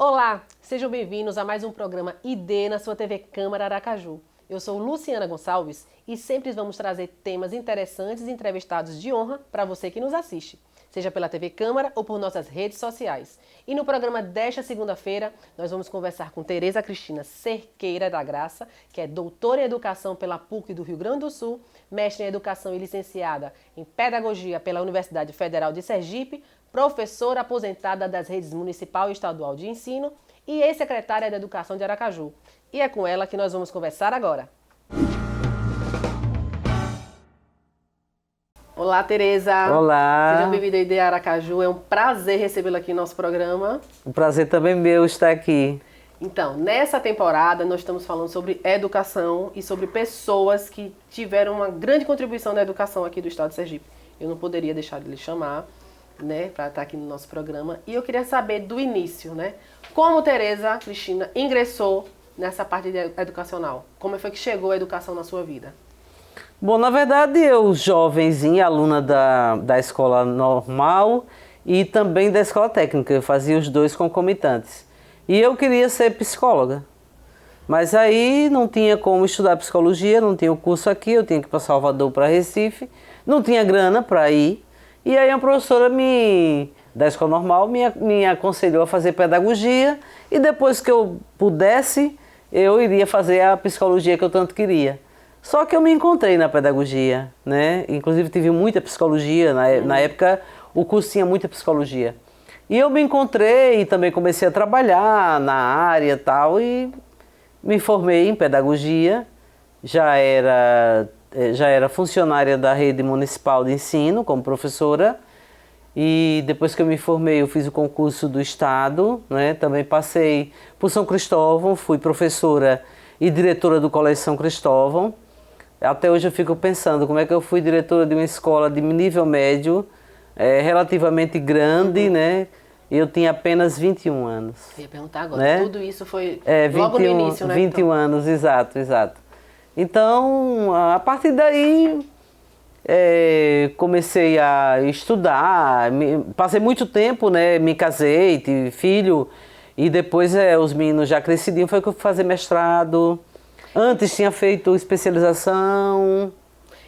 Olá, sejam bem-vindos a mais um programa ID na sua TV Câmara Aracaju. Eu sou Luciana Gonçalves e sempre vamos trazer temas interessantes e entrevistados de honra para você que nos assiste, seja pela TV Câmara ou por nossas redes sociais. E no programa desta segunda-feira, nós vamos conversar com Tereza Cristina Cerqueira da Graça, que é doutora em Educação pela PUC do Rio Grande do Sul, mestre em Educação e licenciada em Pedagogia pela Universidade Federal de Sergipe, professora aposentada das redes municipal e estadual de ensino e ex-secretária da Educação de Aracaju. E é com ela que nós vamos conversar agora. Olá, Tereza. Olá. Seja bem-vinda ao ID Aracaju. É um prazer recebê-la aqui no nosso programa. O prazer também meu estar aqui. Então, nessa temporada, nós estamos falando sobre educação e sobre pessoas que tiveram uma grande contribuição na educação aqui do estado de Sergipe. Eu não poderia deixar de lhe chamar, né, para estar aqui no nosso programa. E eu queria saber do início, né? Como Tereza Cristina ingressou nessa parte educacional? Como foi que chegou a educação na sua vida? Bom, na verdade, eu jovenzinha, aluna da escola normal e também da escola técnica. Eu fazia os dois concomitantes. E eu queria ser psicóloga. Mas aí não tinha como estudar psicologia, não tinha o curso aqui, eu tinha que ir para Salvador, para Recife. Não tinha grana para ir. E aí a professora da escola normal me aconselhou a fazer pedagogia. E depois que eu pudesse, eu iria fazer a psicologia que eu tanto queria. Só que eu me encontrei na pedagogia, né? Inclusive tive muita psicologia, na época o curso tinha muita psicologia. E eu me encontrei e também comecei a trabalhar na área e tal, e me formei em pedagogia, já era funcionária da rede municipal de ensino como professora, e depois que eu me formei eu fiz o concurso do estado, né? Também passei por São Cristóvão, fui professora e diretora do Colégio São Cristóvão. Até hoje eu fico pensando como é que eu fui diretora de uma escola de nível médio, relativamente grande, né? Eu tinha apenas 21 anos. Eu ia perguntar agora, né? Tudo isso foi logo no início, né? 21 anos, exato. Então, a partir daí, comecei a estudar, passei muito tempo, né? Me casei, tive filho, e depois os meninos já cresciam, foi que eu fui fazer mestrado. Antes tinha feito especialização.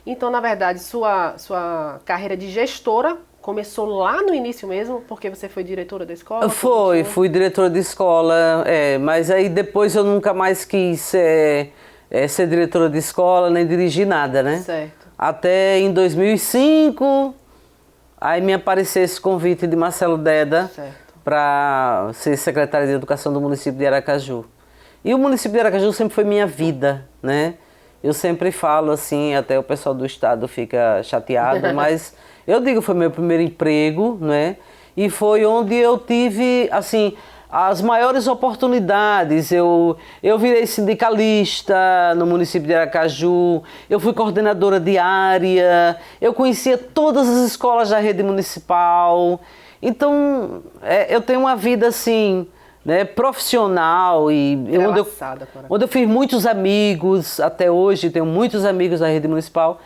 Então, na verdade, sua carreira de gestora começou lá no início mesmo, porque você foi diretora da escola? Fui diretora de escola, mas aí depois eu nunca mais quis ser diretora de escola, nem dirigir nada, né? Certo. Até em 2005, aí me apareceu esse convite de Marcelo Deda para ser secretária de Educação do município de Aracaju. E o município de Aracaju sempre foi minha vida, né? Eu sempre falo assim, até o pessoal do estado fica chateado, mas eu digo foi meu primeiro emprego, né? E foi onde eu tive, assim, as maiores oportunidades. Eu virei sindicalista no município de Aracaju, eu fui coordenadora de área, eu conhecia todas as escolas da rede municipal. Então, eu tenho uma vida assim, né, profissional e onde eu fiz muitos amigos, até hoje tenho muitos amigos da rede municipal.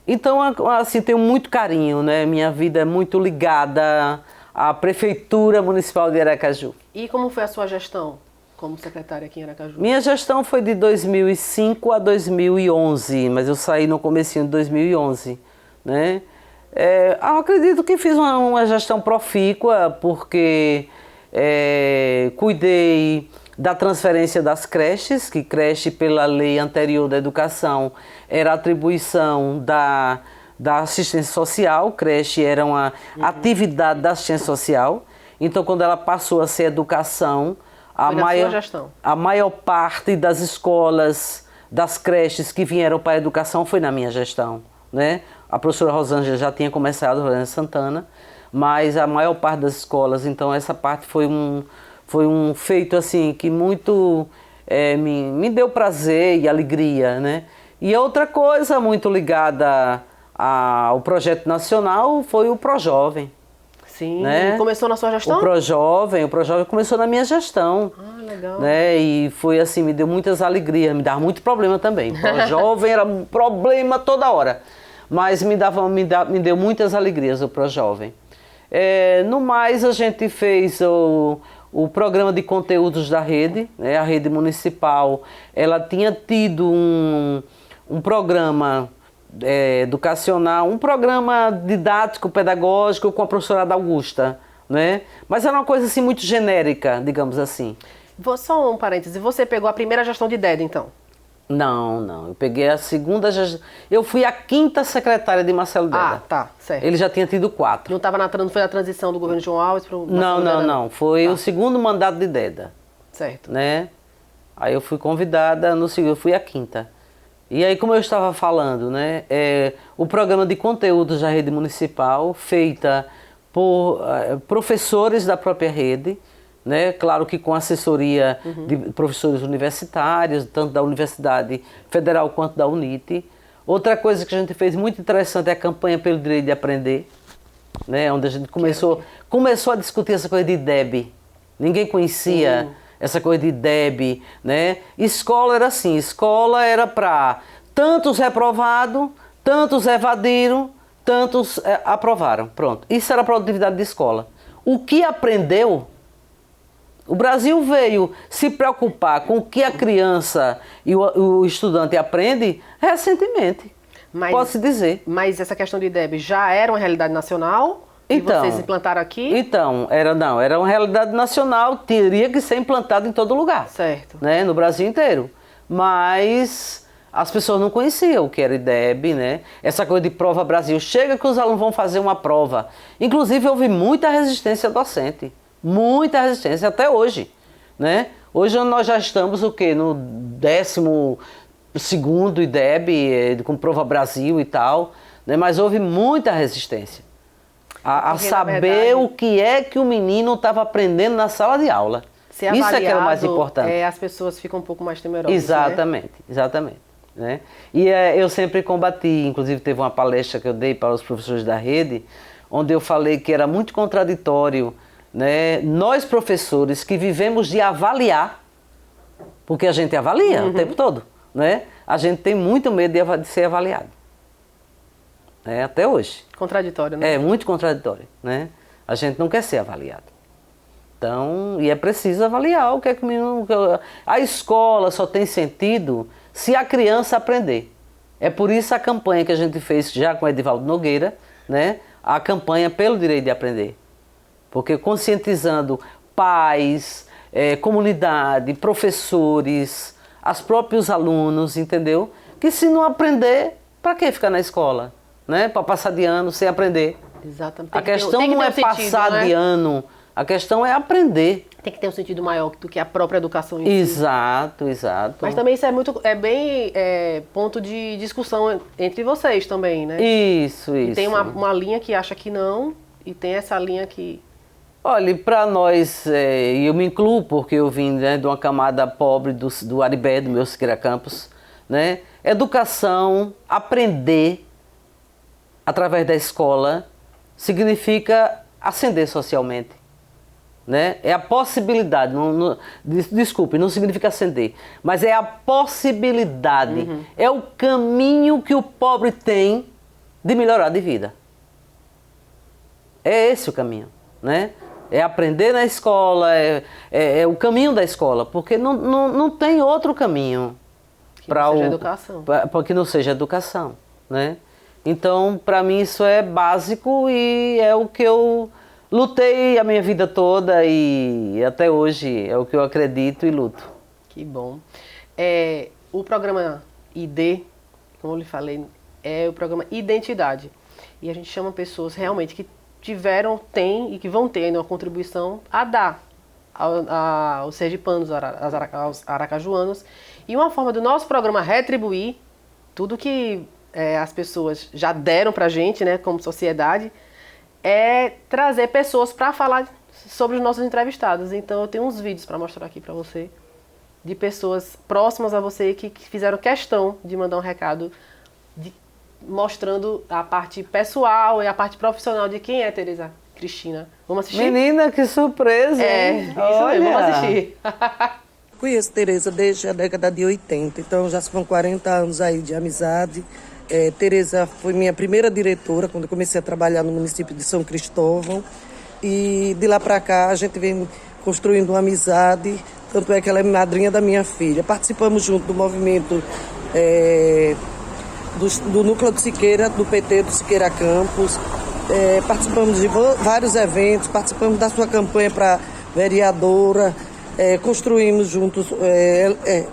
Então, assim, tenho muito carinho, né? Minha vida é muito ligada à Prefeitura Municipal de Aracaju. E como foi a sua gestão como secretária aqui em Aracaju? Minha gestão foi de 2005 a 2011, mas eu saí no comecinho de 2011, né? Eu acredito que fiz uma gestão profícua, porque cuidei da transferência das creches, que creche pela lei anterior da educação era atribuição da assistência social, creche era uma atividade da assistência social, então quando ela passou a ser educação, a maior parte das escolas, das creches que vieram para a educação foi na minha gestão, né? A professora Rosângela já tinha começado, Rosângela Santana, mas a maior parte das escolas, então essa parte foi um feito assim que muito me deu prazer e alegria, né? E outra coisa muito ligada ao projeto nacional foi o ProJovem. Sim, né? Começou na sua gestão? O ProJovem começou na minha gestão. Ah, legal. Né? E foi assim, me deu muitas alegrias, me dava muito problema também. O ProJovem era um problema toda hora, mas me deu muitas alegrias o ProJovem. No mais, a gente fez o programa de conteúdos da rede, né? A rede municipal, ela tinha tido um programa educacional, um programa didático, pedagógico com a professora Augusta, né? Mas era uma coisa assim muito genérica, digamos assim. Só um parêntese, você pegou a primeira gestão de Déda, então? Não, eu peguei a segunda gestão. Eu fui a 5ª secretária de Marcelo Déda. Ah, tá, certo. Ele já tinha tido 4. Não foi a transição do governo João Alves para o Não. Foi o segundo mandato de Déda. Certo. Né? Aí eu fui convidada, eu fui a 5ª. E aí, como eu estava falando, né, o programa de conteúdos da rede municipal, feita por professores da própria rede, né, claro que com assessoria de professores universitários, tanto da Universidade Federal quanto da UNIT. Outra coisa que a gente fez muito interessante é a campanha pelo direito de aprender, né, onde a gente começou a discutir essa coisa de IDEB. Ninguém conhecia essa coisa de IDEB, né? Escola era assim, escola era para tantos reprovados, tantos evadiram, tantos aprovaram. Pronto, isso era a produtividade de escola. O que aprendeu, o Brasil veio se preocupar com o que a criança e o estudante aprende recentemente, pode-se dizer. Mas essa questão do IDEB já era uma realidade nacional? Então, e vocês implantaram aqui? Então, era uma realidade nacional, teria que ser implantado em todo lugar. Certo. Né, no Brasil inteiro. Mas as pessoas não conheciam o que era IDEB, né? Essa coisa de prova Brasil. Chega que os alunos vão fazer uma prova. Inclusive, houve muita resistência docente. Muita resistência, até hoje. Né? Hoje nós já estamos o quê? No 12º IDEB, com prova Brasil e tal. Né? Mas houve muita resistência. A saber verdade, o que é que o menino estava aprendendo na sala de aula. Isso é que era o mais importante. As pessoas ficam um pouco mais temerosas. Exatamente. Né? E eu sempre combati, inclusive teve uma palestra que eu dei para os professores da rede, onde eu falei que era muito contraditório, né? Nós professores que vivemos de avaliar, porque a gente avalia o tempo todo, né? A gente tem muito medo de ser avaliado. Até hoje. Contraditório, né? É muito contraditório, né? A gente não quer ser avaliado. Então, e é preciso avaliar o que é que o menino... A escola só tem sentido se a criança aprender. É por isso a campanha que a gente fez já com Edivaldo Nogueira, né? A campanha pelo direito de aprender. Porque conscientizando pais, comunidade, professores, os próprios alunos, entendeu? Que se não aprender, para que ficar na escola? Né? Para passar de ano sem aprender. Exatamente. A questão não é passar de ano, a questão é aprender. Tem que ter um sentido maior do que a própria educação em si. Exato. Mas também isso é bem ponto de discussão entre vocês também, né? Isso. E tem uma linha que acha que não, e tem essa linha que... Olha, para nós, e eu me incluo porque eu vim, né, de uma camada pobre do Aribé, do meu Siqueira Campos, né? Educação, aprender através da escola, significa ascender socialmente. Né? É a possibilidade, desculpe, não significa ascender, mas é a possibilidade, é o caminho que o pobre tem de melhorar de vida. É esse o caminho, né? É aprender na escola, é o caminho da escola, porque não tem outro caminho para que não seja educação, né? Então, para mim isso é básico e é o que eu lutei a minha vida toda e até hoje é o que eu acredito e luto. Que bom. O programa ID, como eu lhe falei, é o programa Identidade. E a gente chama pessoas realmente que têm e que vão ter uma contribuição a dar aos sergipanos, aos aracajuanos. E uma forma do nosso programa retribuir tudo que as pessoas já deram pra gente, né, como sociedade, é trazer pessoas para falar sobre os nossos entrevistados. Então eu tenho uns vídeos para mostrar aqui para você, de pessoas próximas a você que fizeram questão de mandar um recado mostrando a parte pessoal e a parte profissional de quem é Tereza Cristina. Vamos assistir? Menina, que surpresa! Isso mesmo, vamos assistir. Conheço Tereza desde a década de 80, então já são 40 anos aí de amizade. Tereza foi minha primeira diretora quando eu comecei a trabalhar no município de São Cristóvão. E de lá para cá a gente vem construindo uma amizade, tanto é que ela é madrinha da minha filha. Participamos junto do movimento do Núcleo de Siqueira, do PT do Siqueira Campos, participamos de vários eventos, participamos da sua campanha para vereadora, construímos juntos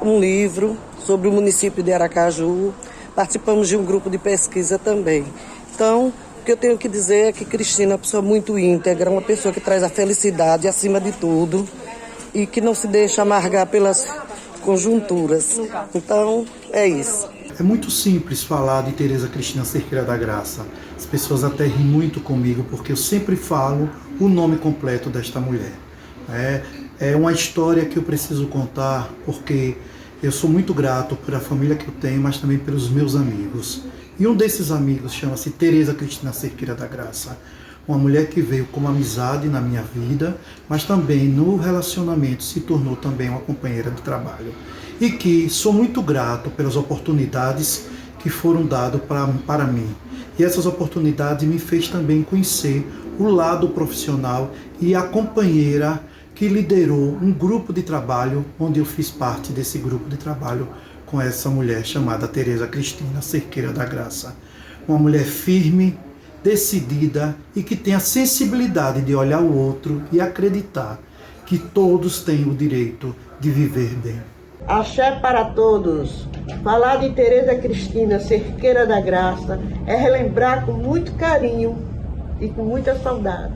um livro sobre o município de Aracaju, participamos de um grupo de pesquisa também. Então, o que eu tenho que dizer é que Cristina é uma pessoa muito íntegra, uma pessoa que traz a felicidade acima de tudo e que não se deixa amargar pelas conjunturas. Então, é isso. É muito simples falar de Tereza Cristina Cerqueira da Graça. As pessoas até riem muito comigo porque eu sempre falo o nome completo desta mulher. É uma história que eu preciso contar porque eu sou muito grato pela família que eu tenho, mas também pelos meus amigos. E um desses amigos chama-se Tereza Cristina Cerqueira da Graça. Uma mulher que veio como amizade na minha vida, mas também no relacionamento se tornou também uma companheira de trabalho. E que sou muito grato pelas oportunidades que foram dadas para mim. E essas oportunidades me fez também conhecer o lado profissional e a companheira que liderou um grupo de trabalho, onde eu fiz parte desse grupo de trabalho com essa mulher chamada Tereza Cristina Cerqueira da Graça. Uma mulher firme, decidida e que tem a sensibilidade de olhar o outro e acreditar que todos têm o direito de viver bem. Axé para todos. Falar de Tereza Cristina Cerqueira da Graça é relembrar com muito carinho e com muita saudade.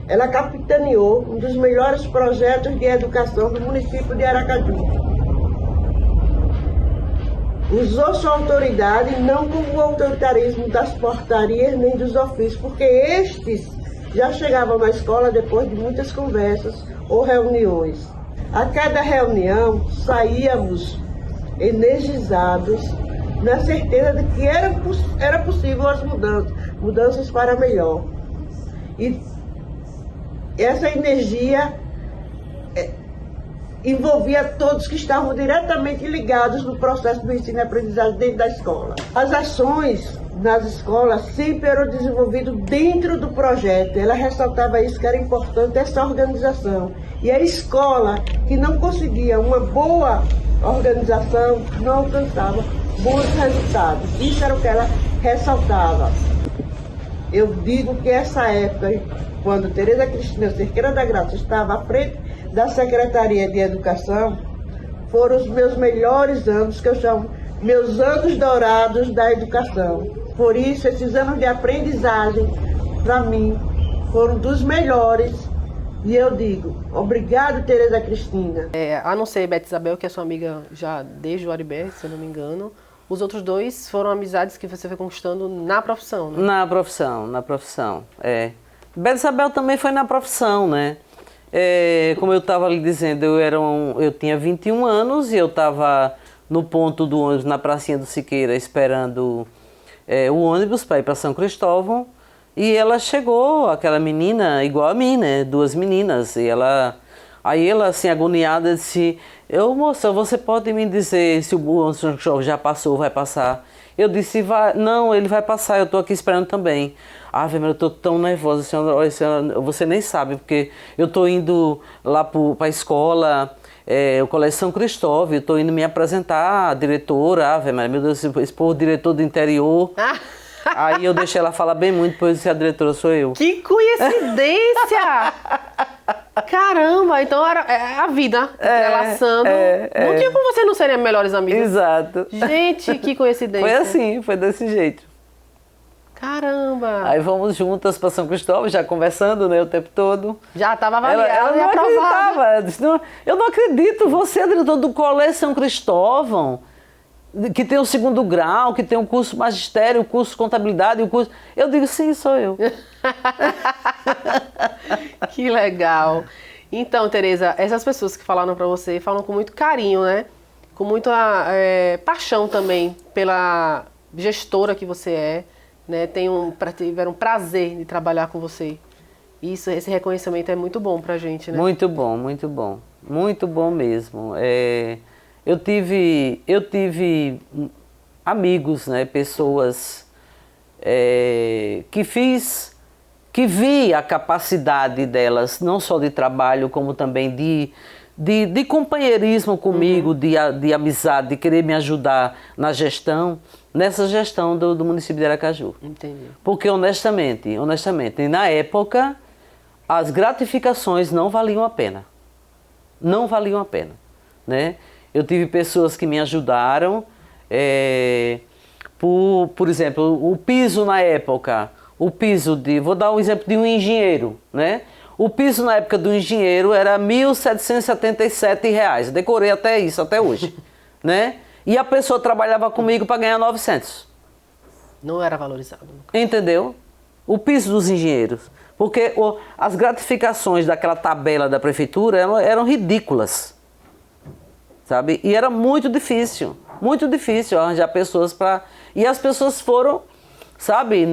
Ela capitaneou um dos melhores projetos de educação do município de Aracaju. Usou sua autoridade não como o autoritarismo das portarias nem dos ofícios, porque estes já chegavam na escola depois de muitas conversas ou reuniões. A cada reunião saíamos energizados, na certeza de que era possível as mudanças para melhor. E essa energia envolvia todos que estavam diretamente ligados no processo do ensino e aprendizagem dentro da escola. As ações nas escolas sempre eram desenvolvidas dentro do projeto. Ela ressaltava isso, que era importante essa organização. E a escola que não conseguia uma boa organização não alcançava bons resultados. Isso era o que ela ressaltava. Eu digo que essa época, quando Tereza Cristina Cerqueira da Graça estava à frente da Secretaria de Educação, foram os meus melhores anos, que eu chamo meus anos dourados da educação. Por isso, esses anos de aprendizagem, para mim, foram dos melhores. E eu digo, obrigado, Tereza Cristina. A não ser Beth Isabel, que é sua amiga já desde o Aribé, se eu não me engano, os outros dois foram amizades que você foi conquistando na profissão, né? Na profissão, Beth Isabel também foi na profissão, né? Como eu estava lhe dizendo, eu tinha 21 anos e eu estava no ponto do ônibus, na pracinha do Siqueira, esperando o ônibus para ir para São Cristóvão. E ela chegou, aquela menina, igual a mim, né? Duas meninas. Aí ela, assim, agoniada, disse: moça, você pode me dizer se o ônibus já passou ou vai passar? Eu disse: não, ele vai passar, eu estou aqui esperando também. Eu estou tão nervosa, senhora, você nem sabe, porque eu estou indo lá para a escola, o Colégio São Cristóvão, eu estou indo me apresentar à diretora, meu Deus, esse povo diretor do interior. Aí eu deixei ela falar bem muito, depois disse: a diretora sou eu. Que coincidência! Caramba, então era a vida entrelaçando. Não tinha como você não serem melhores amigas. Exato. Gente, que coincidência. Foi assim, foi desse jeito. Caramba! Aí vamos juntas para São Cristóvão, já conversando, né, o tempo todo. Já estava avaliada ela e não aprovada. acreditava. Ela disse: eu não acredito, você é diretor do Colégio São Cristóvão, que tem o 2º grau, que tem o curso magistério, o curso contabilidade, o curso... Eu digo: sim, sou eu. Que legal. Então, Tereza, essas pessoas que falaram para você, falam com muito carinho, né? Com muita paixão também pela gestora que você é, né? Tiveram prazer de trabalhar com você. Isso, esse reconhecimento é muito bom pra gente, né? Muito bom, muito bom. Muito bom mesmo. Eu tive amigos, né, pessoas que fiz que vi a capacidade delas, não só de trabalho, como também de companheirismo comigo, de amizade, de querer me ajudar na gestão, nessa gestão do município de Aracaju. Entendi. Porque honestamente, na época, as gratificações não valiam a pena. Não valiam a pena, né? Eu tive pessoas que me ajudaram, por exemplo, o piso na época, vou dar um exemplo de um engenheiro, né? O piso na época do engenheiro era R$ 1.777, eu decorei até isso, até hoje, né? E a pessoa trabalhava comigo para ganhar 900. Não era valorizado. Entendeu? O piso dos engenheiros. Porque as gratificações daquela tabela da prefeitura eram ridículas. Sabe? E era muito difícil arranjar pessoas para... E as pessoas foram, sabe,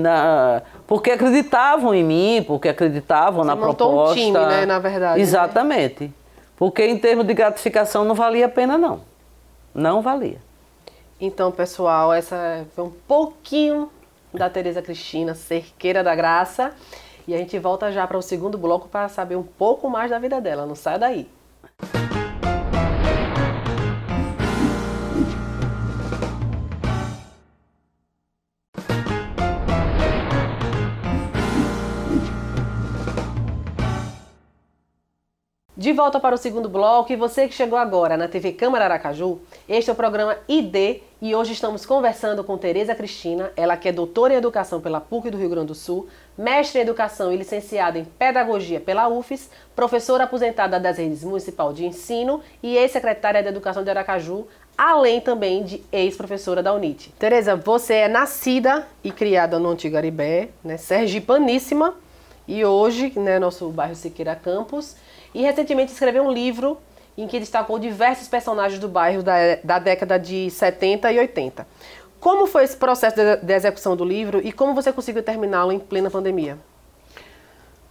porque acreditavam em mim, porque acreditavam na proposta. Montou um time, né, na verdade. Exatamente. Né? Porque em termos de gratificação não valia a pena, não. Não valia. Então, pessoal, essa foi um pouquinho da Tereza Cristina, Cerqueira da Graça. E a gente volta já para o segundo bloco para saber um pouco mais da vida dela. Não sai daí. De volta para o segundo bloco, e você que chegou agora na TV Câmara Aracaju, este é o programa ID e hoje estamos conversando com Tereza Cristina, ela que é doutora em Educação pela PUC do Rio Grande do Sul, mestre em Educação e licenciada em Pedagogia pela UFES, professora aposentada das redes municipal de ensino e ex-secretária de Educação de Aracaju, além também de ex-professora da UNIT. Tereza, você é nascida e criada no Antigo Aribé, né, sergipaníssima, e hoje, né, nosso bairro Siqueira Campos, e recentemente escreveu um livro em que destacou diversos personagens do bairro da década de 70 e 80. Como foi esse processo de execução do livro e como você conseguiu terminá-lo em plena pandemia?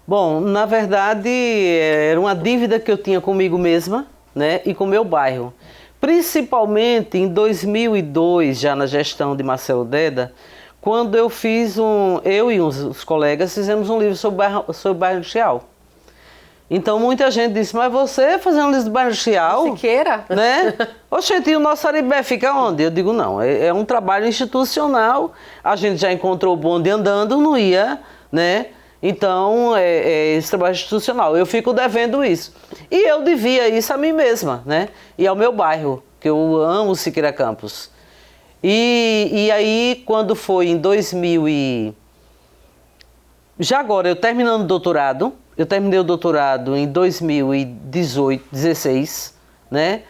Bom, na verdade, era uma dívida que eu tinha comigo mesma, né, e com o meu bairro. Principalmente em 2002, já na gestão de Marcelo Deda, quando eu e os colegas fizemos um livro sobre o bairro industrial. Então muita gente disse, mas você fazendo um livro do bairro industrial? Siqueira? Né? Oxente, e o nosso Aribé fica onde? Eu digo, não, é um trabalho institucional, a gente já encontrou o bonde andando, não ia, né? Então, esse trabalho institucional, eu fico devendo isso. E eu devia isso a mim mesma, né? E ao meu bairro, que eu amo Siqueira Campos. E aí, quando foi em 2000 e... Já agora, eu terminando o doutorado, eu terminei o doutorado em 2018, 16, né?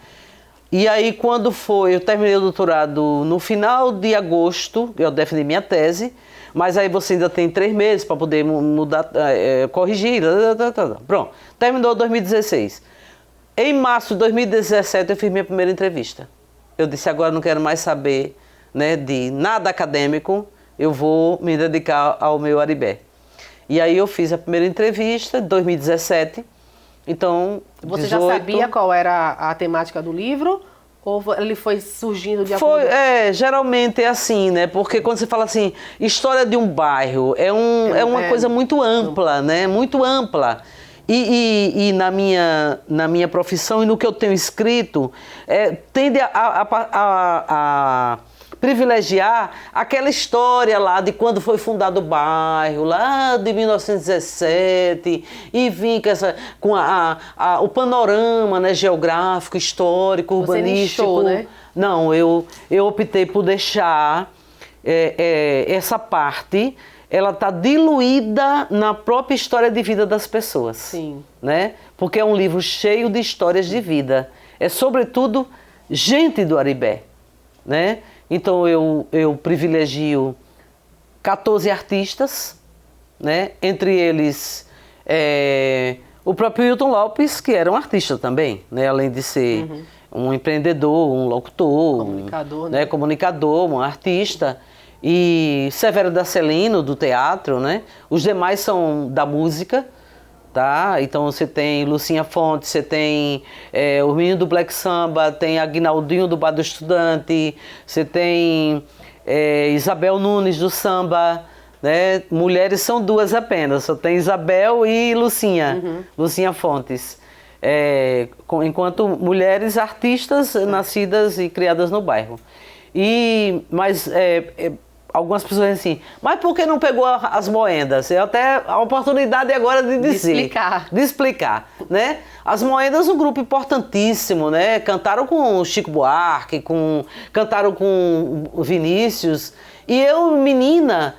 E aí, quando foi, eu terminei o doutorado no final de agosto, eu defendi minha tese, mas aí você ainda tem 3 meses para poder mudar, corrigir, pronto. Terminou 2016. Em março de 2017, eu fiz minha primeira entrevista. Eu disse, agora não quero mais saber, né, de nada acadêmico, eu vou me dedicar ao meu Aribé. E aí eu fiz a primeira entrevista em 2017, então... Você já sabia qual era a temática do livro? Ou ele foi surgindo de acordo? Geralmente é assim, né? Porque quando você fala assim, história de um bairro, é uma coisa muito ampla, né? Muito ampla. E na minha profissão e no que eu tenho escrito, tende a privilegiar aquela história lá de quando foi fundado o bairro, lá de 1917, e vim com o panorama, né, geográfico, histórico, urbanístico. Você nichou, né? Não, eu optei por deixar essa parte, ela está diluída na própria história de vida das pessoas. Sim. Né? Porque é um livro cheio de histórias de vida. É, sobretudo, gente do Aribé, né? Então eu privilegio 14 artistas, né? Entre eles o próprio Hilton Lopes, que era um artista também, né? Além de ser um empreendedor, um locutor, comunicador, um artista. E Severo Dacelino, do teatro, né? Os demais são da música. Tá? Então você tem Lucinha Fontes, você tem o menino do Black Samba, tem Aguinaldinho do Bar do Estudante, você tem Isabel Nunes do Samba, né? Mulheres são duas apenas, só tem Isabel e Lucinha, Lucinha Fontes. Enquanto mulheres artistas nascidas e criadas no bairro. Mas algumas pessoas assim, mas por que não pegou as moendas? Eu até a oportunidade agora de dizer. De explicar, né? As moendas, um grupo importantíssimo, né? Cantaram com Chico Buarque, cantaram com Vinícius. E eu, menina,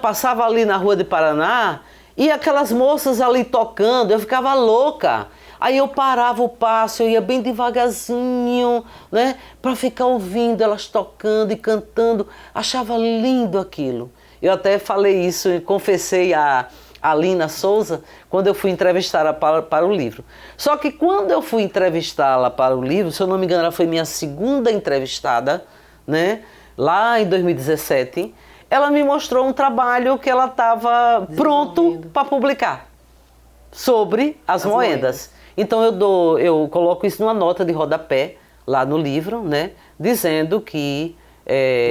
passava ali na Rua de Paraná e aquelas moças ali tocando, eu ficava louca. Aí eu parava o passo, eu ia bem devagarzinho, né, para ficar ouvindo elas tocando e cantando. Achava lindo aquilo. Eu até falei isso e confessei a Lina Souza quando eu fui entrevistá-la para o livro. Só que quando eu fui entrevistá-la para o livro, se eu não me engano, ela foi minha segunda entrevistada, né, lá em 2017, ela me mostrou um trabalho que ela estava pronto para publicar sobre as moendas. Então eu coloco isso numa nota de rodapé lá no livro, né, dizendo que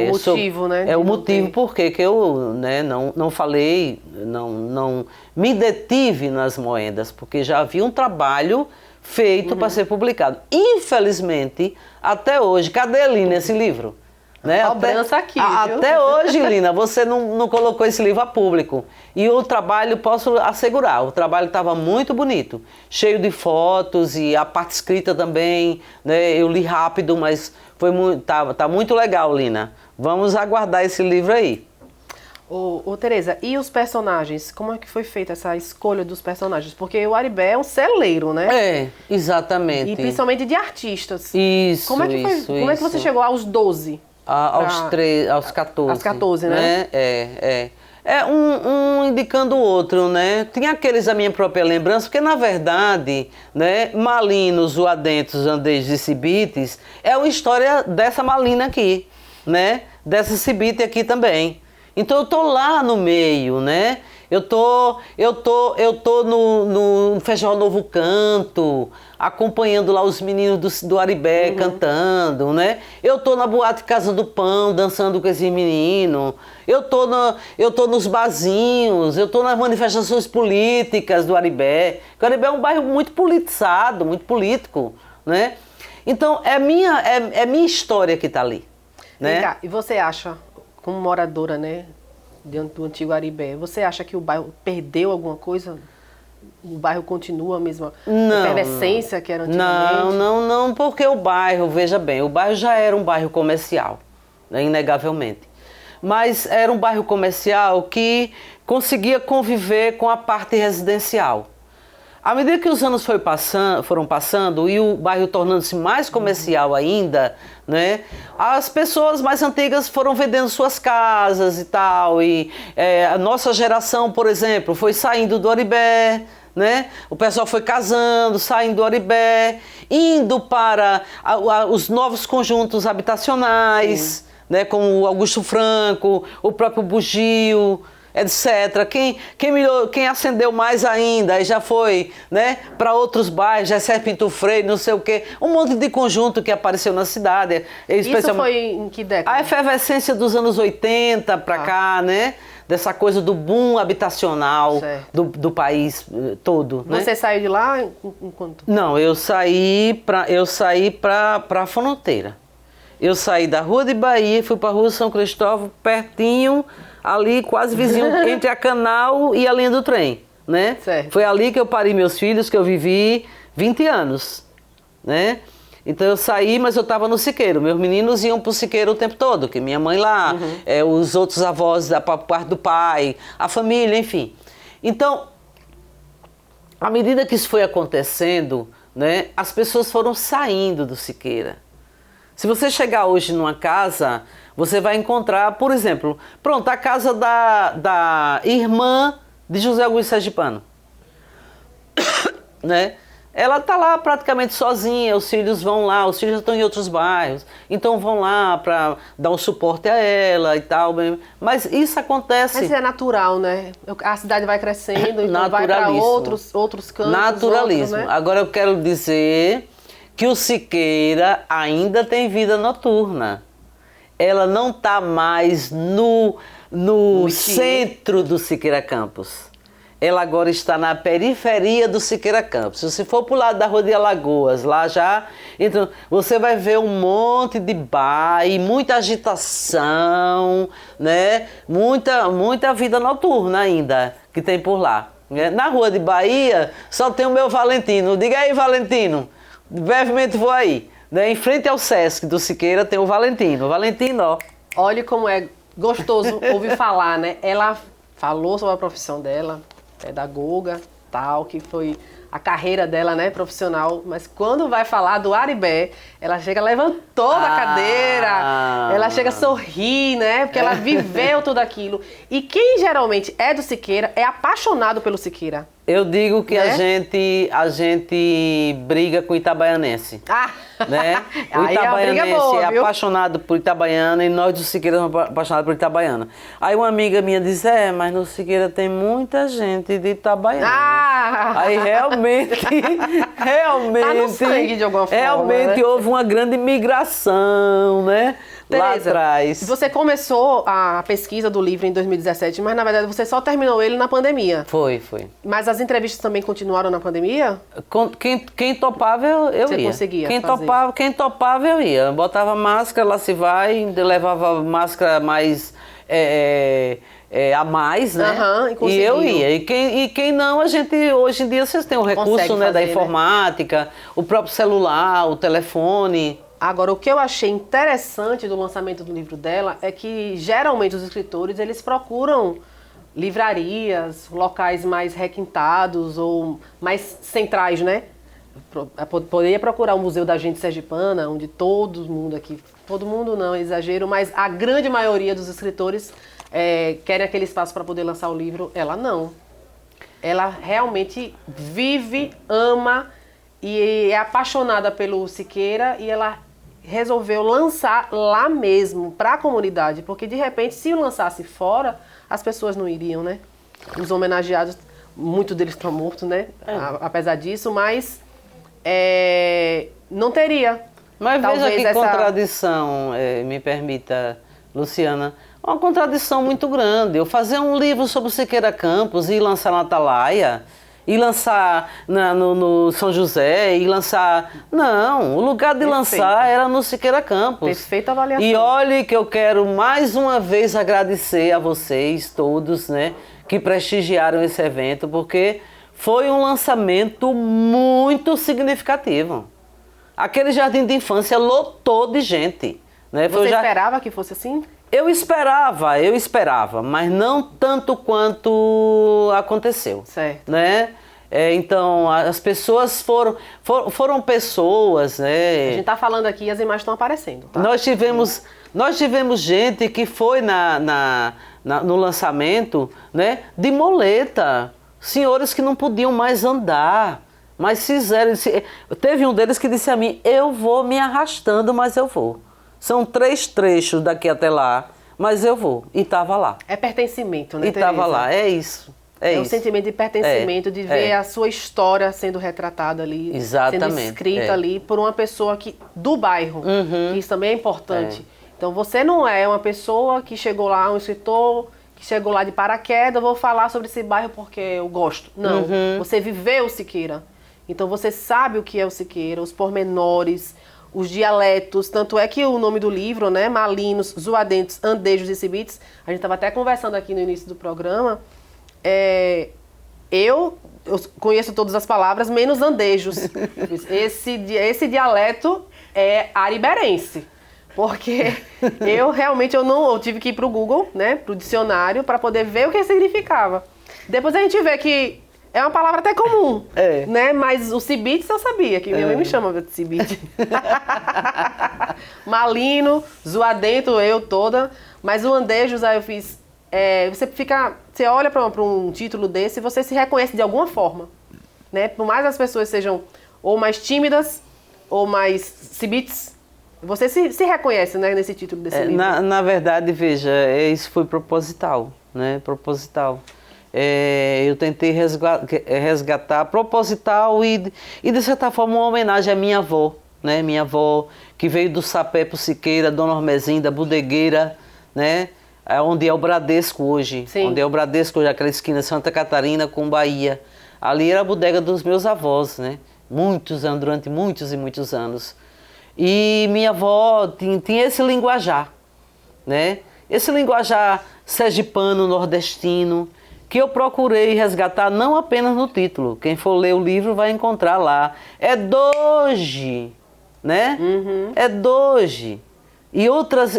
o motivo, né? O motivo porque que eu, né, não falei, não me detive nas moedas, porque já havia um trabalho feito para ser publicado. Infelizmente, até hoje, cadê, Lina, esse livro? Né? Cobrança aqui, viu? Até hoje, Lina, você não colocou esse livro a público. E o trabalho, posso assegurar, o trabalho estava muito bonito, cheio de fotos e a parte escrita também, né? Eu li rápido, mas tá muito legal, Lina. Vamos aguardar esse livro aí. Ô Tereza, e os personagens? Como é que foi feita essa escolha dos personagens? Porque o Aribé é um celeiro, né? Exatamente. E principalmente de artistas. Isso, como é que você chegou aos 12? Aos 14. Aos 14, né? Um indicando o outro, né? Tinha aqueles da minha própria lembrança, porque na verdade, né, Malinos, Zoadentos, Andes e Cibites é uma história dessa Malina aqui, né? Dessa Cibite aqui também. Então eu tô lá no meio, né? Eu tô no Feijão Novo Canto, acompanhando lá os meninos do Aribé cantando, né? Eu tô na Boate Casa do Pão, dançando com esses meninos. Eu tô nos barzinhos, eu tô nas manifestações políticas do Aribé. O Aribé é um bairro muito politizado, muito político, né? Então é minha história que tá ali, né? Cá, e você acha, como moradora, né, do antigo Aribé, você acha que o bairro perdeu alguma coisa? O bairro continua a mesma efervescência que era antigamente? Não, porque o bairro, veja bem, o bairro já era um bairro comercial, né, inegavelmente. Mas era um bairro comercial que conseguia conviver com a parte residencial. À medida que os anos foram passando e o bairro tornando-se mais comercial ainda, né, as pessoas mais antigas foram vendendo suas casas e tal. E a nossa geração, por exemplo, foi saindo do Aribé, né? O pessoal foi casando, saindo do Aribé, indo para os novos conjuntos habitacionais, né, como o Augusto Franco, o próprio Bugio, etc. Quem acendeu mais ainda, aí já foi, né, para outros bairros, Jessé Pinto Freire, não sei o quê, um monte de conjunto que apareceu na cidade. Isso foi em que década? A efervescência dos anos 80 para cá, né, dessa coisa do boom habitacional do país todo. Você, né, saiu de lá enquanto? Não, eu saí para a fronteira. Eu saí da Rua de Bahia e fui para a Rua São Cristóvão, pertinho, ali quase vizinho entre a Canal e a linha do trem, né? Certo. Foi ali que eu parei meus filhos, que eu vivi 20 anos, né? Então eu saí, mas eu estava no Siqueiro. Meus meninos iam para o Siqueiro o tempo todo, que minha mãe lá, os outros avós da parte do pai, a família, enfim. Então, à medida que isso foi acontecendo, né, as pessoas foram saindo do Siqueira. Se você chegar hoje numa casa, você vai encontrar, por exemplo, pronto, a casa da irmã de José Augusto Sergipano, né? Ela está lá praticamente sozinha, os filhos vão lá, os filhos estão em outros bairros, então vão lá para dar um suporte a ela e tal. Mas isso acontece. Mas é natural, né? A cidade vai crescendo, então vai para outros cantos. Naturalismo. Outros, né? Agora eu quero dizer que o Siqueira ainda tem vida noturna. Ela não está mais no centro do Siqueira Campos. Ela agora está na periferia do Siqueira Campos. Se você for para o lado da Rua de Alagoas, lá já, então, você vai ver um monte de bar e muita agitação, né? Muita vida noturna ainda que tem por lá. Na Rua de Bahia, só tem o meu Valentino. Diga aí, Valentino, brevemente vou aí. Né? Em frente ao Sesc do Siqueira tem o Valentino. Valentino, ó. Olha como é gostoso ouvir falar, né? Ela falou sobre a profissão dela, pedagoga, tal, que foi a carreira dela, né, profissional, mas quando vai falar do Aribé, ela chega, levantou da cadeira, ela chega a sorrir, né, porque ela viveu tudo aquilo. E quem geralmente é do Siqueira é apaixonado pelo Siqueira. Eu digo que né? a gente briga com o itabaianense. Né? O Aí itabaianense boa, é viu? apaixonado por Itabaiana e nós do Siqueira somos apaixonados por Itabaiana. Aí uma amiga minha diz, mas no Siqueira tem muita gente de Itabaiana. Aí realmente, tá no sangue de alguma forma, realmente né? houve uma grande migração, né? Lá Tereza, atrás. você começou a pesquisa do livro em 2017, mas na verdade você só terminou ele na pandemia. Foi. Mas as entrevistas também continuaram na pandemia? Quem topava, eu Você ia. conseguia Quem topava, eu ia. Botava máscara, lá se vai, levava máscara mais a mais, né? E eu ia. E quem não, a gente, hoje em dia, vocês têm o recurso, né, da informática, o próprio celular, o telefone. Agora, o que eu achei interessante do lançamento do livro dela é que, geralmente, os escritores, eles procuram livrarias, locais mais requintados ou mais centrais, né? Poderia procurar o Museu da Gente Sergipana, onde todo mundo não, exagero, mas a grande maioria dos escritores querem aquele espaço para poder lançar o livro. Ela não. Ela realmente vive, ama e é apaixonada pelo Siqueira e ela resolveu lançar lá mesmo, para a comunidade, porque de repente, se lançasse fora, as pessoas não iriam, né? Os homenageados, muitos deles estão mortos, né? Apesar disso, mas não teria. Mas talvez veja que contradição, me permita, Luciana, uma contradição muito grande. Eu fazer um livro sobre o Siqueira Campos e lançar na Atalaia, e lançar no São José, e lançar... Não, o lugar de lançar era no Siqueira Campos. Perfeita avaliação. E olhe que eu quero mais uma vez agradecer a vocês todos, né, que prestigiaram esse evento, porque foi um lançamento muito significativo. Aquele jardim de infância lotou de gente. Né? Você esperava que fosse assim? Eu esperava, mas não tanto quanto aconteceu. Certo. Né? Então, as pessoas foram pessoas, né? A gente está falando aqui e as imagens estão aparecendo. Tá? Nós tivemos gente que foi no lançamento, né, de muleta. Senhores que não podiam mais andar, mas fizeram. Teve um deles que disse a mim, eu vou me arrastando, mas eu vou. São 3 trechos daqui até lá, mas eu vou. E estava lá. É pertencimento, né, E estava lá, é isso. É um sentimento de pertencimento, de ver a sua história sendo retratada ali. Exatamente. Sendo escrita ali por uma pessoa do bairro, que isso também é importante. Então você não é uma pessoa que chegou lá, um escritor que chegou lá de paraquedas, vou falar sobre esse bairro porque eu gosto. Não, você viveu o Siqueira. Então você sabe o que é o Siqueira, os pormenores, os dialetos, tanto é que o nome do livro, né, Malinos, Zuadentos, Andejos e Cibites, a gente estava até conversando aqui no início do programa, eu conheço todas as palavras, menos andejos. Esse dialeto é ariberense, porque eu tive que ir para o Google, né, para o dicionário, para poder ver o que significava. Depois a gente vê que é uma palavra até comum, né? Mas o cibites eu sabia, que minha mãe me chama de cibite. Malino, Zuadento, eu toda. Mas o Andejos, aí eu fiz... Você olha para um título desse e você se reconhece de alguma forma, né? Por mais as pessoas sejam ou mais tímidas ou mais cibites, você se reconhece, né, nesse título desse livro. Na verdade, veja, isso foi proposital, né? Proposital. Eu tentei resgatar proposital e, de certa forma, uma homenagem à minha avó, né? Minha avó, que veio do Sapé pro Siqueira, Dona Ormezinda, Bodegueira, né? onde é o Bradesco hoje. Sim. Onde é o Bradesco hoje, aquela esquina Santa Catarina com Bahia. Ali era a bodega dos meus avós, né? Muitos anos, durante muitos e muitos anos. E minha avó tinha esse linguajar, né? Esse linguajar sergipano, nordestino, que eu procurei resgatar não apenas no título. Quem for ler o livro vai encontrar lá. É doge, né? É doge. E outras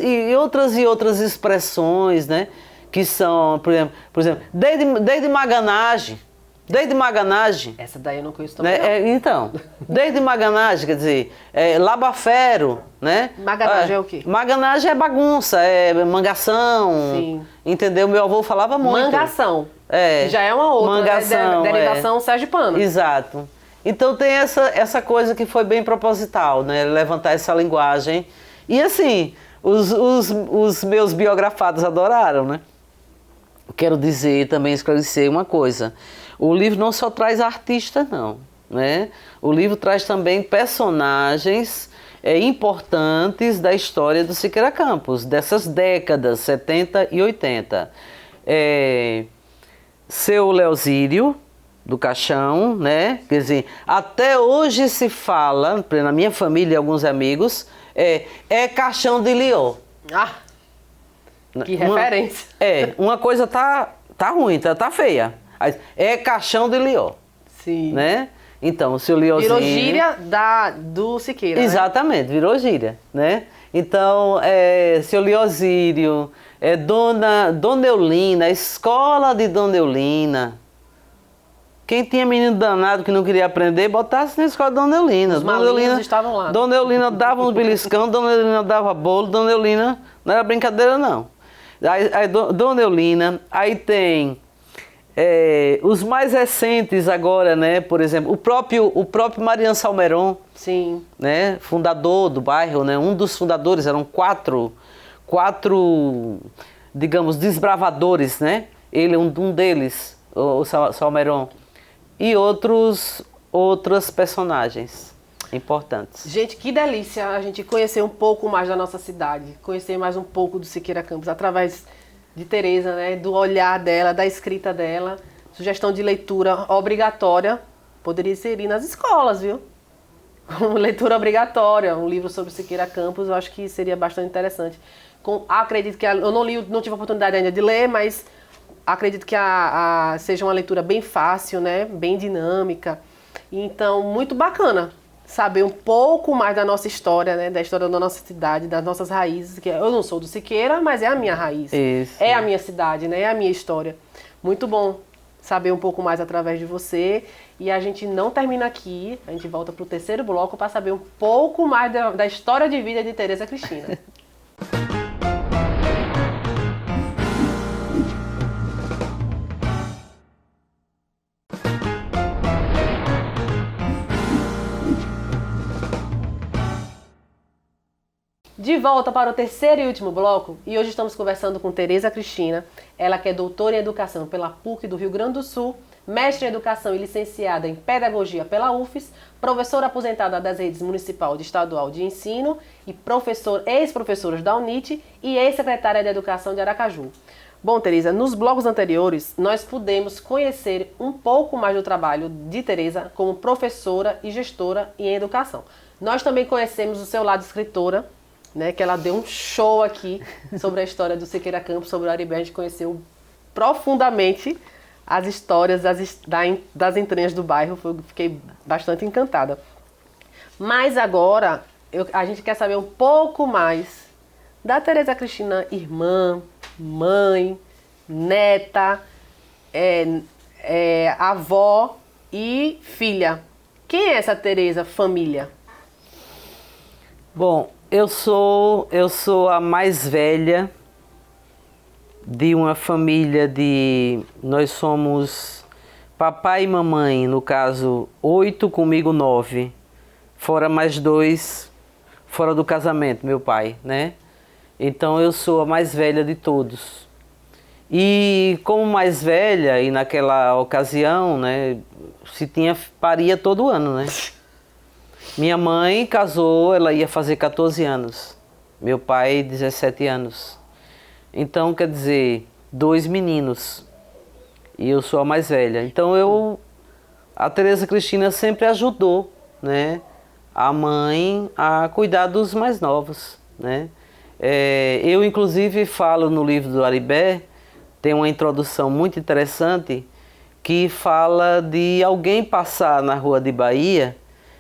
expressões, né? Que são, por exemplo, desde maganagem. Desde maganagem. Essa daí eu não conheço também. Né? Então, desde maganagem, quer dizer, labafero, né? Maganagem é o quê? Maganagem é bagunça, é mangação. Sim. Entendeu? Meu avô falava muito. Mangação. É. Que já é uma outra Mangação, derivação sergipana. Exato. Então tem essa coisa que foi bem proposital, né? Levantar essa linguagem. E assim, os meus biografados adoraram, né? Quero dizer, também esclarecer uma coisa. O livro não só traz artista, não, né? O livro traz também personagens importantes da história do Siqueira Campos, dessas décadas, 70 e 80. Seu Leozírio, do Caixão, né? Quer dizer, até hoje se fala, na minha família e alguns amigos, Caixão de Lió. Ah, que referência. Uma coisa tá ruim, tá feia. É Caixão de Lió. Sim. Né? Então, o seu Leozinho... Virou gíria do Siqueira, Exatamente, né? Virou gíria, né? Então, seu Leozírio, Dona Eulina, a escola de Dona Eulina. Quem tinha menino danado que não queria aprender, botasse na escola de Dona Eulina. Os malinhos estavam lá. Dona Eulina dava uns beliscão, Dona Eulina dava bolo, Dona Eulina não era brincadeira, não. Aí Dona Eulina, aí tem... os mais recentes agora, né? Por exemplo, o próprio Mariano Salmeron, sim, né? Fundador do bairro, né? Um dos fundadores, eram quatro, digamos, desbravadores, né? Ele um deles, o Salmeron, e outras personagens importantes. Gente, que delícia a gente conhecer um pouco mais da nossa cidade, conhecer mais um pouco do Siqueira Campos através de Tereza, né, do olhar dela, da escrita dela. Sugestão de leitura obrigatória poderia inserir nas escolas, viu? Leitura obrigatória, um livro sobre Siqueira Campos, eu acho que seria bastante interessante. Acredito que eu não tive a oportunidade ainda de ler, mas acredito que seja uma leitura bem fácil, né, bem dinâmica. Então, muito bacana saber um pouco mais da nossa história, né, da história da nossa cidade, das nossas raízes, que eu não sou do Siqueira, mas é a minha raiz. Isso. É a minha cidade, né, é a minha história. Muito bom saber um pouco mais através de você. E a gente não termina aqui, a gente volta para o terceiro bloco para saber um pouco mais da história de vida de Tereza Cristina. De volta para o terceiro e último bloco, e hoje estamos conversando com Tereza Cristina, ela que é doutora em Educação pela PUC do Rio Grande do Sul, mestre em Educação e licenciada em Pedagogia pela UFES, professora aposentada das redes Municipal e Estadual de Ensino e ex-professora da UNIT e ex-secretária de Educação de Aracaju. Bom, Tereza, nos blocos anteriores nós pudemos conhecer um pouco mais do trabalho de Tereza como professora e gestora em educação. Nós também conhecemos o seu lado escritora, né, que ela deu um show aqui sobre a história do Siqueira Campos, sobre o Aribé. A gente conheceu profundamente as histórias das entranhas do bairro. Fiquei bastante encantada. Mas agora a gente quer saber um pouco mais da Tereza Cristina, irmã, mãe, neta, avó e filha. Quem é essa Tereza família? Bom, eu sou a mais velha de uma família nós somos papai e mamãe, no caso 8, comigo 9, fora mais 2, fora do casamento, meu pai, né? Então eu sou a mais velha de todos. E como mais velha, e naquela ocasião, né, paria todo ano, né? Minha mãe casou, ela ia fazer 14 anos. Meu pai, 17 anos. Então, quer dizer, 2 meninos. E eu sou a mais velha. Então, a Tereza Cristina sempre ajudou, né, a mãe a cuidar dos mais novos, né? Eu, inclusive, falo no livro do Aribé, tem uma introdução muito interessante, que fala de alguém passar na rua de Bahia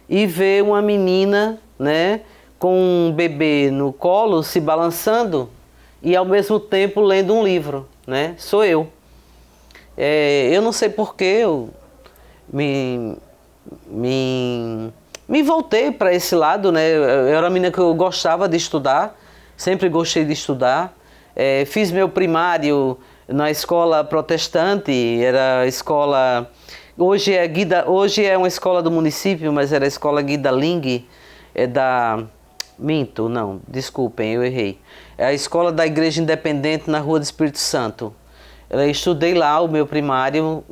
e ver uma menina, né, com um bebê no colo, se balançando e ao mesmo tempo lendo um livro, né? Sou eu. Eu não sei porquê, eu me voltei para esse lado, né? Eu era uma menina que eu gostava de estudar, sempre gostei de estudar. Fiz meu primário na escola protestante, era a escola... Hoje é uma escola do município, mas era a escola Guida Ling, Minto, não, desculpem, eu errei. É a escola da Igreja Independente na Rua do Espírito Santo. Eu estudei lá o meu primário,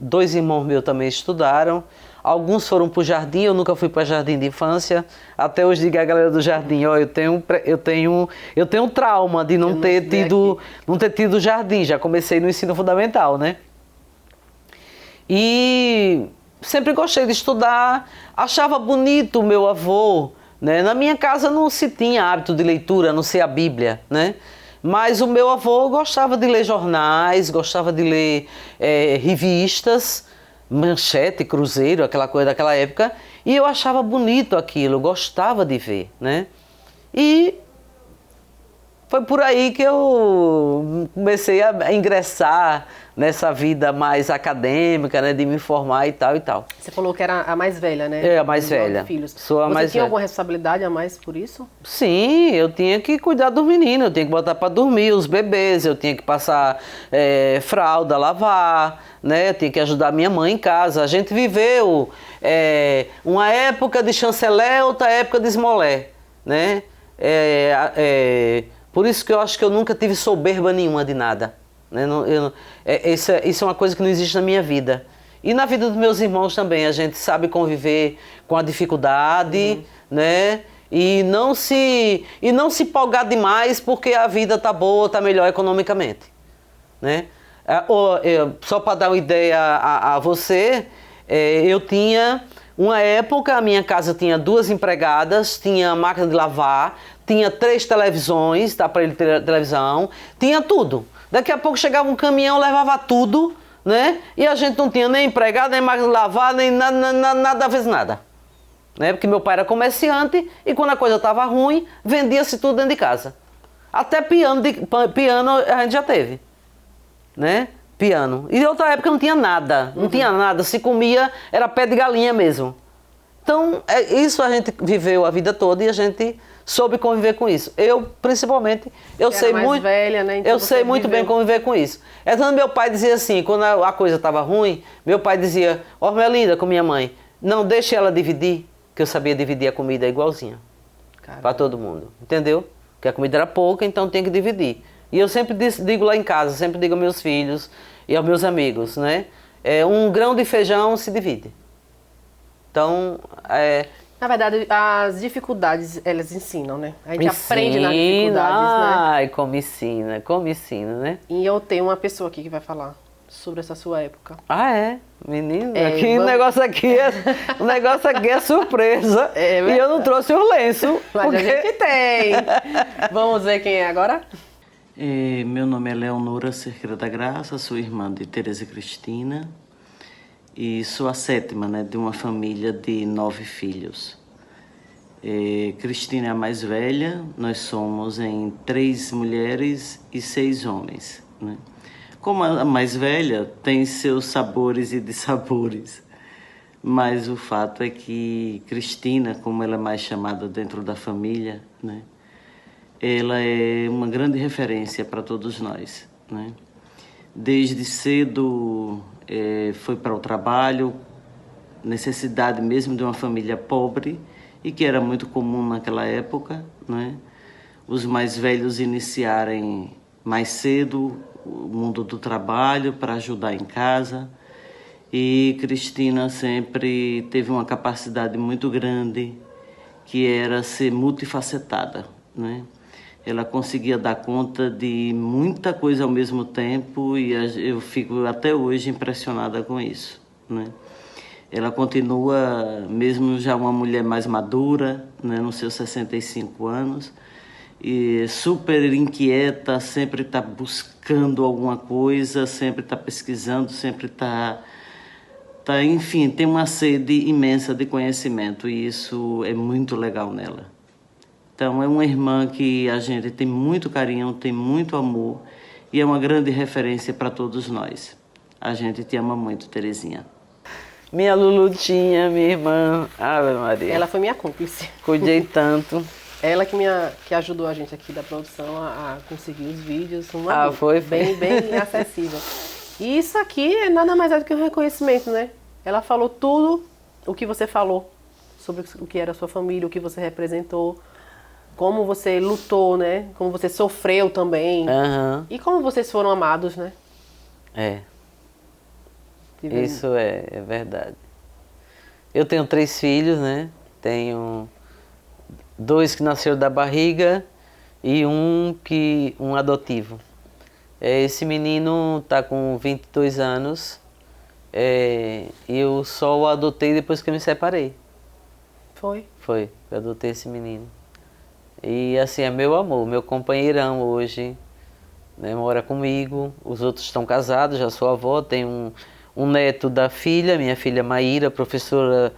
2 irmãos meus também estudaram. Alguns foram para o jardim, eu nunca fui para jardim de infância. Até hoje digo a galera do jardim, ó, eu tenho trauma de não ter tido jardim, já comecei no ensino fundamental, né? E sempre gostei de estudar, achava bonito o meu avô, né? Na minha casa não se tinha hábito de leitura, a não ser a Bíblia, né? Mas o meu avô gostava de ler jornais, gostava de ler revistas, Manchete, Cruzeiro, aquela coisa daquela época, e eu achava bonito aquilo, eu gostava de ver, né? E foi por aí que eu comecei a ingressar nessa vida mais acadêmica, né, de me formar e tal e tal. Você falou que era a mais velha, né? A mais velha. Filhos. Sou a mais velha. Você tinha alguma responsabilidade a mais por isso? Sim, eu tinha que cuidar dos meninos, eu tinha que botar para dormir os bebês, eu tinha que passar fralda, lavar, né? Eu tinha que ajudar minha mãe em casa. A gente viveu uma época de chanceler, outra época de esmolé, né? Por isso que eu acho que eu nunca tive soberba nenhuma de nada. Né? Isso é uma coisa que não existe na minha vida. E na vida dos meus irmãos também. A gente sabe conviver com a dificuldade, né? E não se empolgar demais porque a vida tá boa, tá melhor economicamente. Né? Só para dar uma ideia a você, eu tinha... Uma época, a minha casa tinha 2 empregadas, tinha máquina de lavar, tinha 3 televisões, dá para ele ter televisão, tinha tudo. Daqui a pouco chegava um caminhão, levava tudo, né? E a gente não tinha nem empregado, nem máquina de lavar, nem nada a ver nada. Né? Porque meu pai era comerciante e quando a coisa estava ruim, vendia-se tudo dentro de casa. Até piano a gente já teve, né? Piano. E em outra época não tinha nada, não tinha nada, se comia, era pé de galinha mesmo. Então, isso a gente viveu a vida toda e a gente soube conviver com isso. Eu, principalmente, eu sei muito, velha, né? Então eu sei muito bem conviver com isso. Então, meu pai dizia assim, quando a coisa estava ruim, meu pai dizia, ó, minha linda, com minha mãe, não deixe ela dividir, que eu sabia dividir a comida igualzinha, para todo mundo, entendeu? Porque a comida era pouca, então tem que dividir. E eu sempre digo lá em casa, sempre digo aos meus filhos e aos meus amigos, né? Um grão de feijão se divide. Então, na verdade, as dificuldades, elas ensinam, né? A gente aprende nas dificuldades, né? Ai, como ensina, né? E eu tenho uma pessoa aqui que vai falar sobre essa sua época. Ah, é? Menino, o negócio aqui é surpresa. E eu não trouxe o lenço. Mas a gente tem. Vamos ver quem é agora? Meu nome é Leonora Cerqueira da Graça, sou irmã de Tereza Cristina e sou a 7ª, né, de uma família de 9 filhos. Cristina é a mais velha, nós somos em 3 mulheres e 6 homens. Né? Como a mais velha, tem seus sabores e dissabores, mas o fato é que Cristina, como ela é mais chamada dentro da família, né, ela é uma grande referência para todos nós, né? Desde cedo foi para o trabalho, necessidade mesmo de uma família pobre e que era muito comum naquela época, né? Os mais velhos iniciarem mais cedo o mundo do trabalho para ajudar em casa. E Cristina sempre teve uma capacidade muito grande, que era ser multifacetada, né? ela conseguia dar conta de muita coisa ao mesmo tempo e eu fico até hoje impressionada com isso, né? Ela continua, mesmo já uma mulher mais madura, né, nos seus 65 anos, e super inquieta, sempre está buscando alguma coisa, sempre está pesquisando, sempre enfim, tem uma sede imensa de conhecimento e isso é muito legal nela. Então é uma irmã que a gente tem muito carinho, tem muito amor e é uma grande referência para todos nós. A gente te ama muito, Terezinha. Minha Lulutinha, minha irmã, Ave Maria. Ela foi minha cúmplice. Cuidei tanto. Ela que ajudou a gente aqui da produção a conseguir os vídeos. Foi bem acessível. E isso aqui é nada mais do que um reconhecimento, né? Ela falou tudo o que você falou sobre o que era a sua família, o que você representou, como você lutou, né? Como você sofreu também. Uhum. E como vocês foram amados, né? Isso é verdade. Eu tenho 3 filhos, né? Tenho 2 que nasceram da barriga e um adotivo. Esse menino está com 22 anos. Eu só o adotei depois que eu me separei. Foi, eu adotei esse menino. E assim, é meu amor, meu companheirão hoje, né, mora comigo. Os outros estão casados, já sou avó, tenho um neto da filha, minha filha Maíra, professora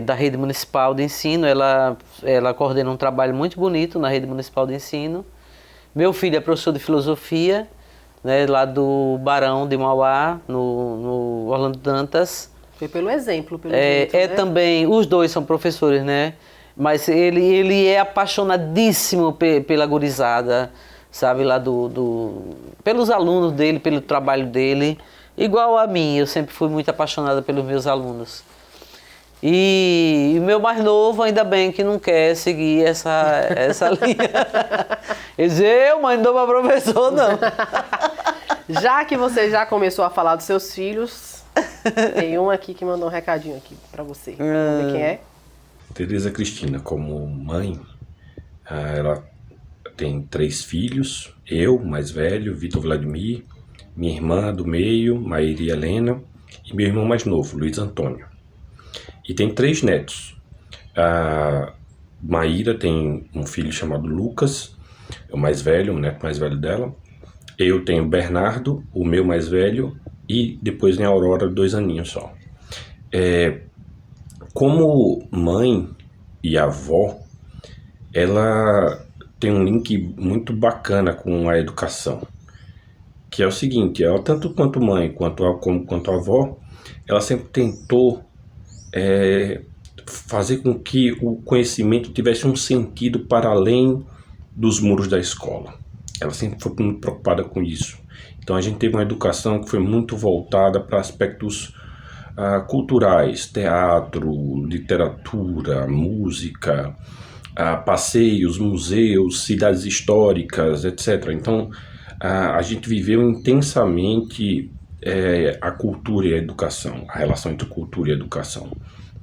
da Rede Municipal de Ensino. Ela coordena um trabalho muito bonito na Rede Municipal de Ensino. Meu filho é professor de filosofia, né, lá do Barão de Mauá, no Orlando Dantas. Foi pelo exemplo, pelo jeito, né? Também, os dois são professores, né? Mas ele é apaixonadíssimo pela gurizada, sabe, lá pelos alunos dele, pelo trabalho dele. Igual a mim, eu sempre fui muito apaixonada pelos meus alunos. E o meu mais novo, ainda bem que não quer seguir essa linha. Ele diz, mas não dou para professor, não. Já que você já começou a falar dos seus filhos, tem um aqui que mandou um recadinho aqui para você. Vamos ver quem é? Tereza Cristina, como mãe, ela tem 3 filhos, eu, mais velho, Vitor Vladimir, minha irmã do meio, Maíra Helena, e meu irmão mais novo, Luiz Antônio. E tem 3 netos. A Maíra tem um filho chamado Lucas, é o mais velho, o neto mais velho dela. Eu tenho Bernardo, o meu mais velho, e depois tem a Aurora, 2 aninhos só. Como mãe e avó, ela tem um link muito bacana com a educação, que é o seguinte: ela, tanto quanto mãe quanto avó, ela sempre tentou fazer com que o conhecimento tivesse um sentido para além dos muros da escola. Ela sempre foi muito preocupada com isso. Então a gente teve uma educação que foi muito voltada para aspectos culturais, teatro, literatura, música, passeios, museus, cidades históricas, etc. Então a gente viveu intensamente a cultura e a educação, a relação entre cultura e educação,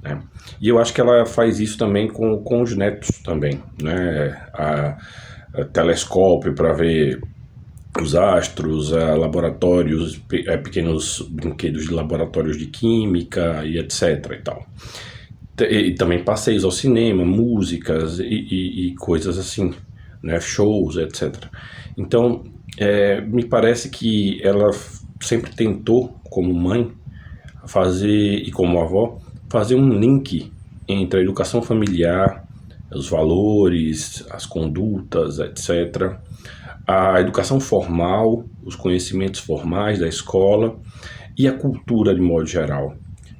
né? E eu acho que ela faz isso também com os netos também, né? A telescópio para ver os astros, laboratórios, pequenos brinquedos de laboratórios de química e etc. e tal. E também passeios ao cinema, músicas e coisas assim, né? Shows, etc. Então, me parece que ela sempre tentou, como mãe, e como avó, fazer um link entre a educação familiar, os valores, as condutas, etc., a educação formal, os conhecimentos formais da escola e a cultura de modo geral.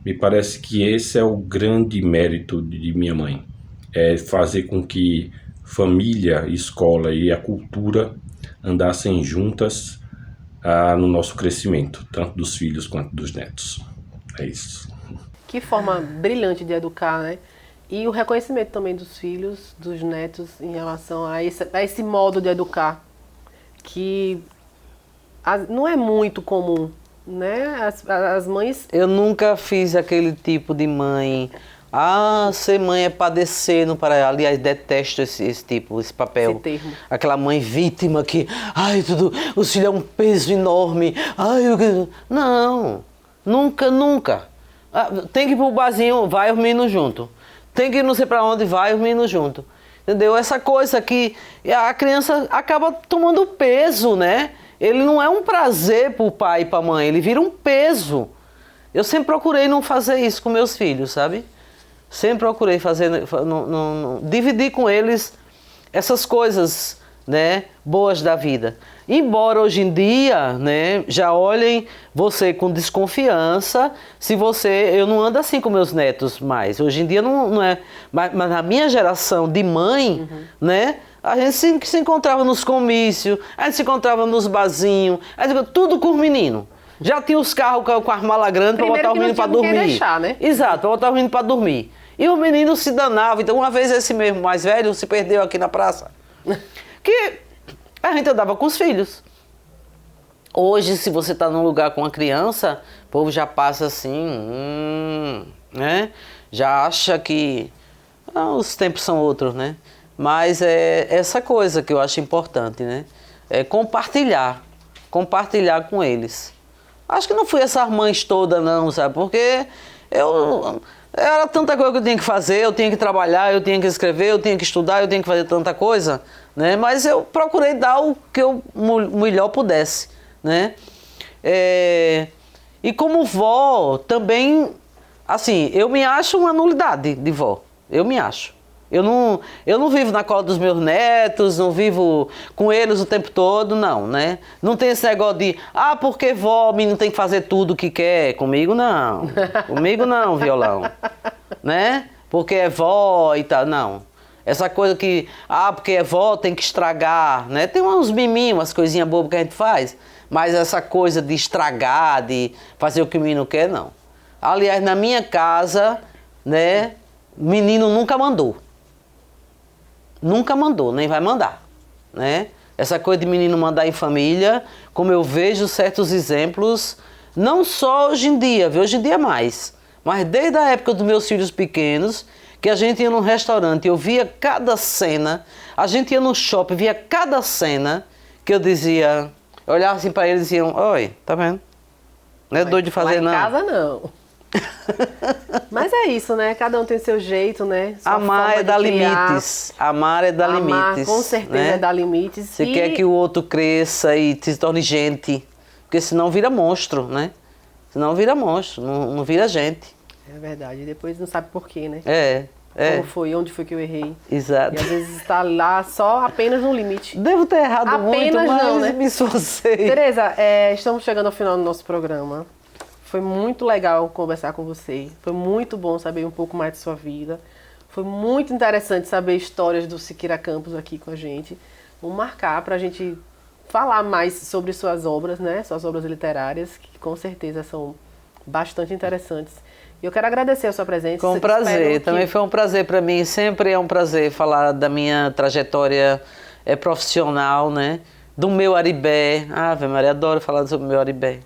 Me parece que esse é o grande mérito de minha mãe, é fazer com que família, escola e a cultura andassem juntas no nosso crescimento, tanto dos filhos quanto dos netos. É isso. Que forma brilhante de educar, né? E o reconhecimento também dos filhos, dos netos, em relação a esse modo de educar, que não é muito comum, né? As mães... Eu nunca fiz aquele tipo de mãe Ah, ser mãe é padecer no Pará. Aliás, detesto esse papel. Esse termo. Aquela mãe vítima que, ai, os filhos é um peso enorme. Ai, não, nunca, nunca. Tem que ir pro barzinho, vai os meninos junto. Tem que ir não sei pra onde, vai os meninos junto. Entendeu? Essa coisa que a criança acaba tomando peso, né? Ele não é um prazer pro pai e pra mãe, ele vira um peso. Eu sempre procurei não fazer isso com meus filhos, sabe? Sempre procurei fazer, dividir com eles essas coisas, né, boas da vida. Embora hoje em dia, né, já olhem você com desconfiança, eu não ando assim com meus netos mais. Hoje em dia não é, mas na minha geração de mãe, né, a gente se encontrava nos comícios, a gente se encontrava nos barzinhos, tudo com os meninos. Já tinha os carros com as malas grandes para botar o menino para dormir. Deixar, né? Exato, para botar o menino para dormir. E o menino se danava. Então, uma vez esse mesmo mais velho se perdeu aqui na praça. Que a gente andava com os filhos. Hoje, se você está num lugar com uma criança, o povo já passa assim, né? Já acha que os tempos são outros, né? Mas é essa coisa que eu acho importante, né? É compartilhar com eles. Acho que não fui essas mães todas não, sabe? Porque era tanta coisa que eu tinha que fazer, eu tinha que trabalhar, eu tinha que escrever, eu tinha que estudar, eu tinha que fazer tanta coisa, né? Mas eu procurei dar o que eu melhor pudesse, né? E como vó, também, assim, eu me acho uma nulidade de vó, eu me acho. Eu não vivo na cola dos meus netos, não vivo com eles o tempo todo, não, né? Não tem esse negócio de, porque vó, o menino tem que fazer tudo o que quer. Comigo não. Comigo não, violão. Né? Porque é vó e tal, não. Essa coisa que, porque é vó, tem que estragar, né? Tem uns miminhos, umas coisinhas bobas que a gente faz, mas essa coisa de estragar, de fazer o que o menino quer, não. Aliás, na minha casa, né, menino nunca mandou. Nunca mandou, nem vai mandar, né? Essa coisa de menino mandar em família, como eu vejo certos exemplos, não só hoje em dia, viu? Hoje em dia mais, mas desde a época dos meus filhos pequenos, que a gente ia num restaurante, eu via cada cena, a gente ia no shopping, via cada cena, que eu dizia, eu olhava assim para eles e diziam, oi, tá vendo? Não é doido de fazer não. Lá em casa não. Mas é isso, né? Cada um tem seu jeito, né? Sua amar é dar limites. Amar é dar limites. Com certeza, né? É dar limites. Você quer que o outro cresça e se torne gente. Porque senão vira monstro, né? Senão vira monstro, não vira gente. É verdade. E depois não sabe por quê, né? Como foi, onde foi que eu errei. Exato. E às vezes está lá só apenas no limite. Devo ter errado muito, mas não, né? Me esforcei. Tereza, estamos chegando ao final do nosso programa. Foi muito legal conversar com você. Foi muito bom saber um pouco mais de sua vida. Foi muito interessante saber histórias do Siqueira Campos aqui com a gente. Vamos marcar para a gente falar mais sobre suas obras, né? Suas obras literárias, que com certeza são bastante interessantes. E eu quero agradecer a sua presença. Foi um prazer. Também foi um prazer para mim. Sempre é um prazer falar da minha trajetória profissional, né? Do meu Aribé. Ave Maria, adoro falar sobre o meu Aribé.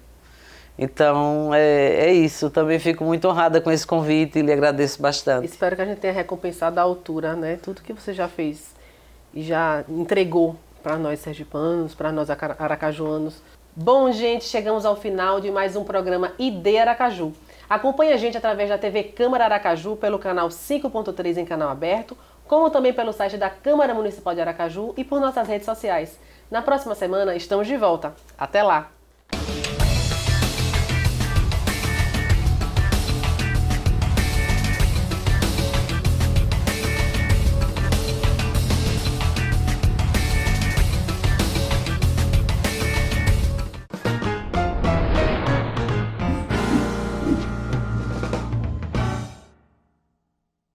Então, é isso. Também fico muito honrada com esse convite e lhe agradeço bastante. Espero que a gente tenha recompensado à altura, né? Tudo que você já fez e já entregou para nós sergipanos, para nós aracajuanos. Bom, gente, chegamos ao final de mais um programa ID Aracaju. Acompanhe a gente através da TV Câmara Aracaju pelo canal 5.3 em canal aberto, como também pelo site da Câmara Municipal de Aracaju e por nossas redes sociais. Na próxima semana estamos de volta. Até lá!